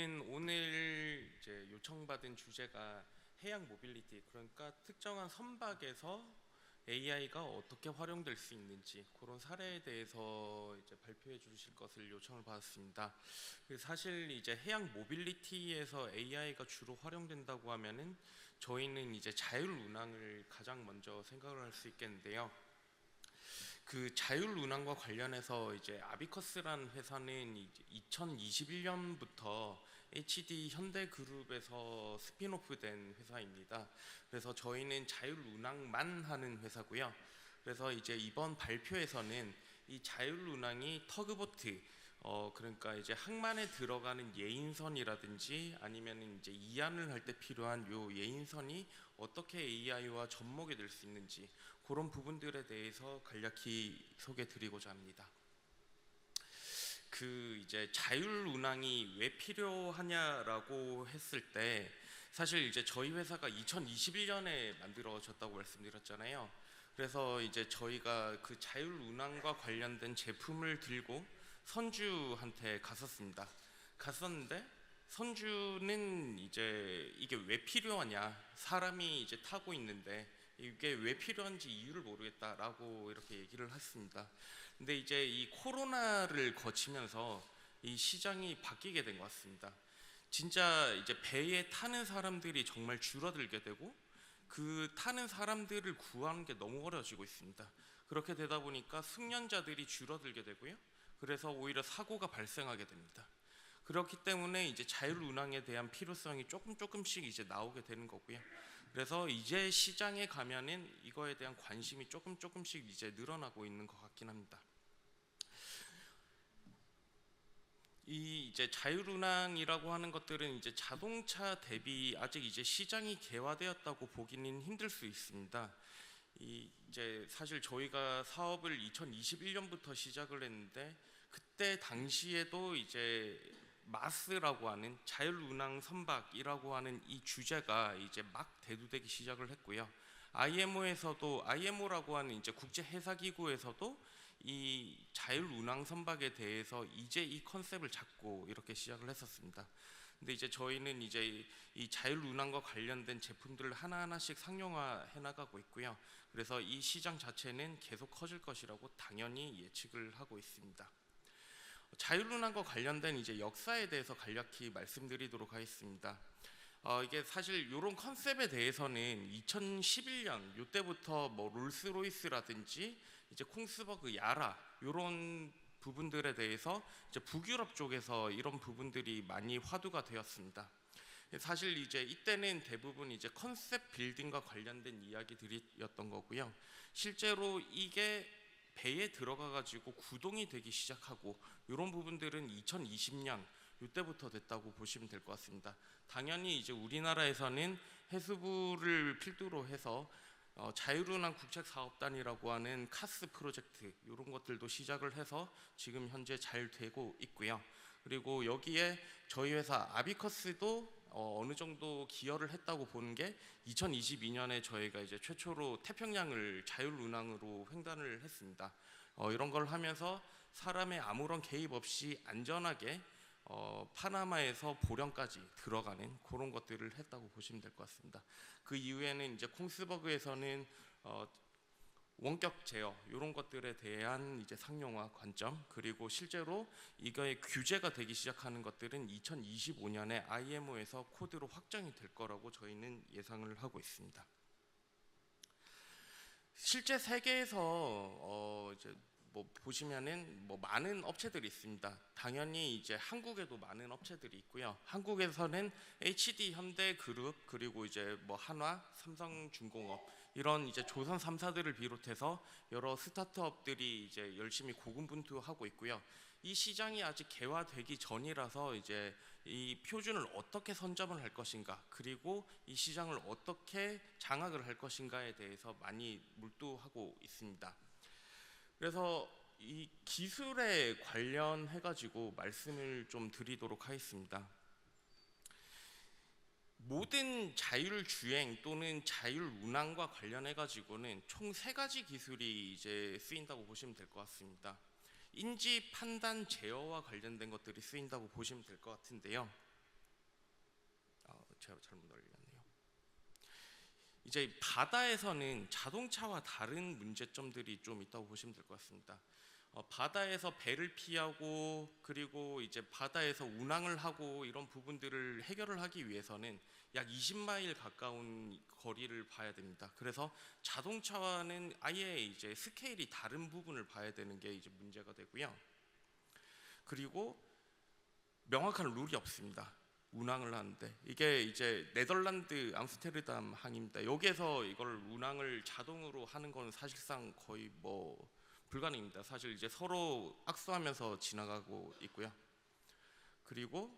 저희는 오늘 이제 요청받은 주제가 해양 모빌리티, 그러니까 특정한 선박에서 AI가 어떻게 활용될 수 있는지 그런 사례에 대해서 이제 발표해 주실 것을 요청을 받았습니다. 사실 이제 해양 모빌리티에서 AI가 주로 활용된다고 하면은 저희는 이제 자율 운항을 가장 먼저 생각을 할 수 있겠는데요. 그 자율 운항과 관련해서 이제 아비커스라는 회사는 이제 2021년부터 HD 현대그룹에서 스핀오프된 회사입니다. 그래서 저희는 자율 운항만 하는 회사고요. 그래서 이제 이번 발표에서는 이 자율 운항이 터그보트, 그러니까 이제 항만에 들어가는 예인선이라든지 아니면 이제 이안을 할 때 필요한 요 예인선이 어떻게 AI와 접목이 될 수 있는지 그런 부분들에 대해서 간략히 소개드리고자 합니다. 그 이제 자율 운항이 왜 필요하냐라고 했을 때 사실 이제 저희 회사가 2021년에 만들어졌다고 말씀드렸잖아요. 그래서 이제 저희가 그 자율 운항과 관련된 제품을 들고 선주한테 갔었는데 선주는 이제 이게 왜 필요하냐, 사람이 이제 타고 있는데 이게 왜 필요한지 이유를 모르겠다라고 이렇게 얘기를 했습니다. 근데 이제 이 코로나를 거치면서 이 시장이 바뀌게 된 것 같습니다. 진짜 이제 배에 타는 사람들이 정말 줄어들게 되고 그 타는 사람들을 구하는 게 너무 어려워지고 있습니다. 그렇게 되다 보니까 숙련자들이 줄어들게 되고요. 그래서 오히려 사고가 발생하게 됩니다. 그렇기 때문에 이제 자율 운항에 대한 필요성이 조금씩 이제 나오게 되는 거고요. 그래서 이제 시장에 가면은 이거에 대한 관심이 조금씩 이제 늘어나고 있는 것 같긴 합니다. 이 이제 자율운항이라고 하는 것들은 이제 자동차 대비 아직 이제 시장이 개화되었다고 보기는 힘들 수 있습니다. 이제 사실 저희가 사업을 2021년부터 시작을 했는데 그때 당시에도 이제 마스라고 하는 자율운항 선박이라고 하는 이 주제가 이제 막 대두되기 시작을 했고요. IMO라고 하는 이제 국제 해사 기구에서도 이 자율운항 선박에 대해서 이제 이 컨셉을 잡고 이렇게 시작을 했었습니다. 근데 이제 저희는 이제 이 자율운항과 관련된 제품들을 하나하나씩 상용화해 나가고 있고요. 그래서 이 시장 자체는 계속 커질 것이라고 당연히 예측을 하고 있습니다. 자율운항과 관련된 이제 역사에 대해서 간략히 말씀드리도록 하겠습니다. 이게 사실 이런 컨셉에 대해서는 2011년 이때부터 뭐 롤스로이스라든지 이제 콩스버그, 야라 이런 부분들에 대해서 이제 북유럽 쪽에서 이런 부분들이 많이 화두가 되었습니다. 사실 이제 이때는 대부분 이제 컨셉 빌딩과 관련된 이야기들이었던 거고요. 실제로 이게 배에 들어가 가지고 구동이 되기 시작하고 이런 부분들은 2020년 이때부터 됐다고 보시면 될 것 같습니다. 당연히 이제 우리나라에서는 해수부를 필두로 해서 자율운항 국책사업단이라고 하는 카스 프로젝트 이런 것들도 시작을 해서 지금 현재 잘 되고 있고요. 그리고 여기에 저희 회사 아비커스도 어느 정도 기여를 했다고 보는 게 2022년에 저희가 이제 최초로 태평양을 자율운항으로 횡단을 했습니다. 이런 걸 하면서 사람의 아무런 개입 없이 안전하게 파나마에서 보령까지 들어가는 그런 것들을 했다고 보시면 될 것 같습니다. 그 이후에는 이제 콩스버그에서는 원격 제어 이런 것들에 대한 이제 상용화 관점, 그리고 실제로 이거의 규제가 되기 시작하는 것들은 2025년에 IMO에서 코드로 확정이 될 거라고 저희는 예상을 하고 있습니다. 실제 세계에서 이제 뭐 보시면은 뭐 많은 업체들이 있습니다. 당연히 이제 한국에도 많은 업체들이 있고요. 한국에서는 HD 현대그룹, 그리고 이제 뭐 한화, 삼성중공업 이런 이제 조선 3사들을 비롯해서 여러 스타트업들이 이제 열심히 고군분투하고 있고요. 이 시장이 아직 개화되기 전이라서 이제 이 표준을 어떻게 선점을 할 것인가, 그리고 이 시장을 어떻게 장악을 할 것인가에 대해서 많이 몰두하고 있습니다. 그래서 이 기술에 관련해 가지고 말씀을 좀 드리도록 하겠습니다. 모든 자율주행 또는 자율운항과 관련해 가지고는 총 3가지 기술이 이제 쓰인다고 보시면 될 것 같습니다. 인지, 판단, 제어와 관련된 것들이 쓰인다고 보시면 될 것 같은데요. 제가 잘못 올렸네요. 이제 바다에서는 자동차와 다른 문제점들이 좀 있다고 보시면 될 것 같습니다. 바다에서 배를 피하고 그리고 이제 바다에서 운항을 하고 이런 부분들을 해결을 하기 위해서는 약 20마일 가까운 거리를 봐야 됩니다. 그래서 자동차와는 아예 이제 스케일이 다른 부분을 봐야 되는 게 이제 문제가 되고요. 그리고 명확한 룰이 없습니다. 운항을 하는데 이게 이제 네덜란드 암스테르담 항입니다. 여기에서 이걸 운항을 자동으로 하는 건 사실상 거의 뭐 불가능입니다. 사실 이제 서로 악수하면서 지나가고 있고요. 그리고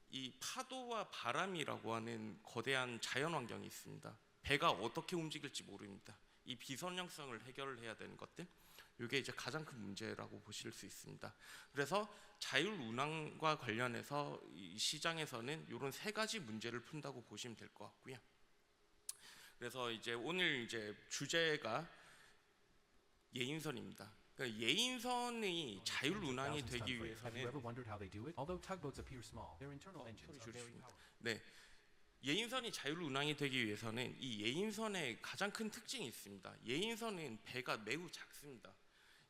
이 파도와 바람이라고 하는 거대한 자연 환경이 있습니다. 배가 어떻게 움직일지 모릅니다. 이 비선형성을 해결해야 되는 것들, 이게 이제 가장 큰 문제라고 보실 수 있습니다. 그래서 자율 운항과 관련해서 이 시장에서는 이런 세 가지 문제를 푼다고 보시면 될 것 같고요. 그래서 이제 오늘 이제 주제가 예인선입니다. 그러니까 예인선이 자율 운항이 되기 위해서는 네, 예인선이 자율 운항이 되기 위해서는 이 예인선의 가장 큰 특징이 있습니다. 예인선은 배가 매우 작습니다.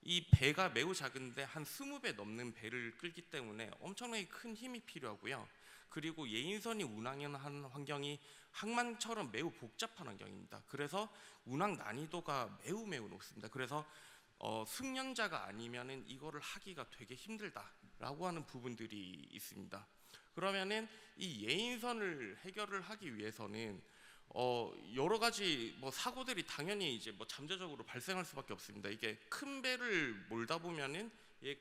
이 배가 매우 작은데 한 20배 넘는 배를 끌기 때문에 엄청나게 큰 힘이 필요하고요. 그리고 예인선이 운항하는 환경이 항만처럼 매우 복잡한 환경입니다. 그래서 운항 난이도가 매우 높습니다. 그래서 숙련자가 아니면은 이거를 하기가 되게 힘들다라고 하는 부분들이 있습니다. 그러면은 이 예인선을 해결을 하기 위해서는 여러 가지 뭐 사고들이 당연히 이제 뭐 잠재적으로 발생할 수밖에 없습니다. 이게 큰 배를 몰다 보면은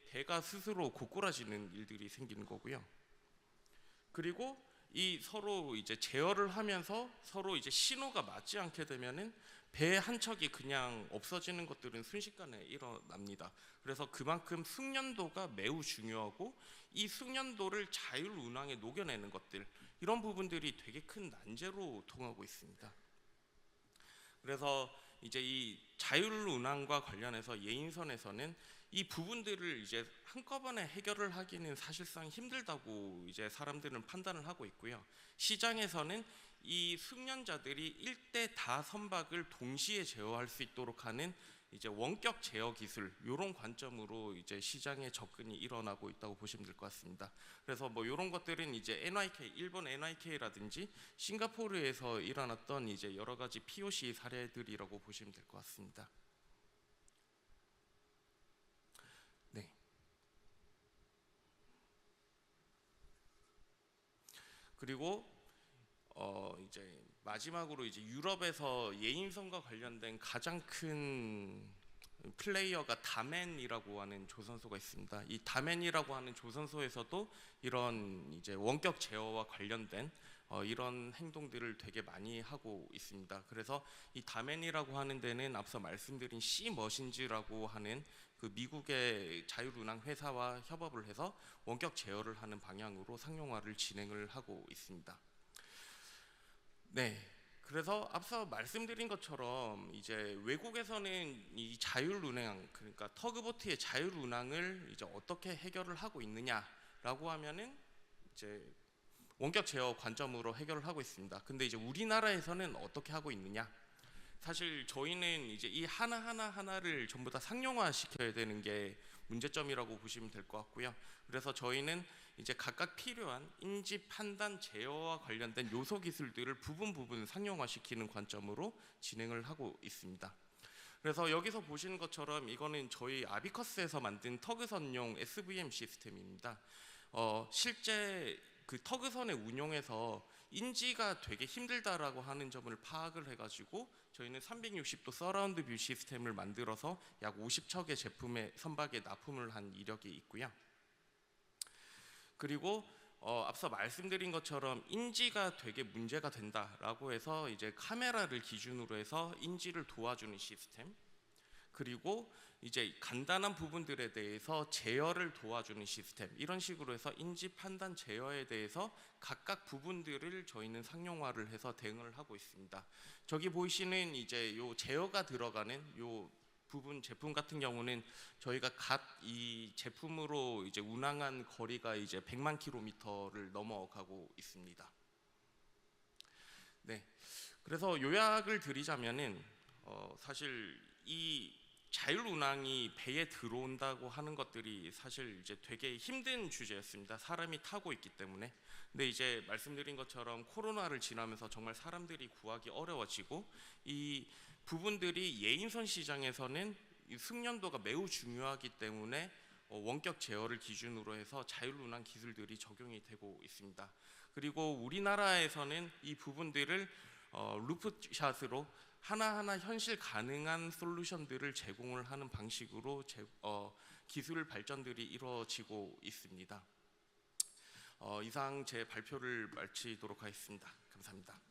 배가 스스로 고꾸라지는 일들이 생기는 거고요. 그리고 이 서로 이제 제어를 하면서 서로 이제 신호가 맞지 않게 되면은 배 한 척이 그냥 없어지는 것들은 순식간에 일어납니다. 그래서 그만큼 숙련도가 매우 중요하고 이 숙련도를 자율 운항에 녹여내는 것들, 이런 부분들이 되게 큰 난제로 통하고 있습니다. 그래서 이제 이 자율 운항과 관련해서 예인선에서는 이 부분들을 이제 한꺼번에 해결을 하기는 사실상 힘들다고 이제 사람들은 판단을 하고 있고요. 시장에서는 이 숙련자들이 일대 다 선박을 동시에 제어할 수 있도록 하는 이제 원격 제어 기술, 이런 관점으로 이제 시장에 접근이 일어나고 있다고 보시면 될 것 같습니다. 그래서 뭐 이런 것들은 이제 NYK, 일본 NYK라든지 싱가포르에서 일어났던 이제 여러 가지 POC 사례들이라고 보시면 될 것 같습니다. 네. 그리고 이제 마지막으로 이제 유럽에서 예인선과 관련된 가장 큰 플레이어가 다맨이라고 하는 조선소가 있습니다. 이 다맨이라고 하는 조선소에서도 이런 이제 원격 제어와 관련된 이런 행동들을 되게 많이 하고 있습니다. 그래서 이 다맨이라고 하는 데는 앞서 말씀드린 시머신즈라고 하는 그 미국의 자율운항 회사와 협업을 해서 원격 제어를 하는 방향으로 상용화를 진행을 하고 있습니다. 네. 그래서 앞서 말씀드린 것처럼 이제 외국에서는 이 자율운항, 그러니까 터그보트의 자율운항을 이제 어떻게 해결을 하고 있느냐라고 하면은 이제 원격 제어 관점으로 해결을 하고 있습니다. 근데 이제 우리나라에서는 어떻게 하고 있느냐? 사실 저희는 이제 이 하나를 전부 다 상용화 시켜야 되는 게 문제점이라고 보시면 될 것 같고요. 그래서 저희는 이제 각각 필요한 인지 판단 제어와 관련된 요소 기술들을 부분 상용화 시키는 관점으로 진행을 하고 있습니다. 그래서 여기서 보시는 것처럼 이거는 저희 아비커스에서 만든 터그선용 SVM 시스템입니다. 실제 그 터그선의 운용에서 인지가 되게 힘들다라고 하는 점을 파악을 해가지고 저희는 360도 서라운드 뷰 시스템을 만들어서 약 50척의 제품의 선박에 납품을 한 이력이 있고요. 그리고 앞서 말씀드린 것처럼 인지가 되게 문제가 된다라고 해서 이제 카메라를 기준으로 해서 인지를 도와주는 시스템, 그리고 이제 간단한 부분들에 대해서 제어를 도와주는 시스템, 이런 식으로 해서 인지 판단 제어에 대해서 각각 부분들을 저희는 상용화를 해서 대응을 하고 있습니다. 저기 보이시는 이제 요 제어가 들어가는 요 부분 제품 같은 경우는 저희가 갓 이 제품으로 이제 운항한 거리가 이제 100만 킬로미터를 넘어가고 있습니다. 네. 그래서 요약을 드리자면은 사실 이 자율운항이 배에 들어온다고 하는 것들이 사실 이제 되게 힘든 주제였습니다. 사람이 타고 있기 때문에. 근데 이제 말씀드린 것처럼 코로나를 지나면서 정말 사람들이 구하기 어려워지고 이 부분들이 예인선 시장에서는 이 숙련도가 매우 중요하기 때문에 원격 제어를 기준으로 해서 자율운항 기술들이 적용이 되고 있습니다. 그리고 우리나라에서는 이 부분들을 루프샷으로 하나하나 현실 가능한 솔루션들을 제공을 하는 방식으로 기술 발전들이 이루어지고 있습니다. 이상 제 발표를 마치도록 하겠습니다. 감사합니다.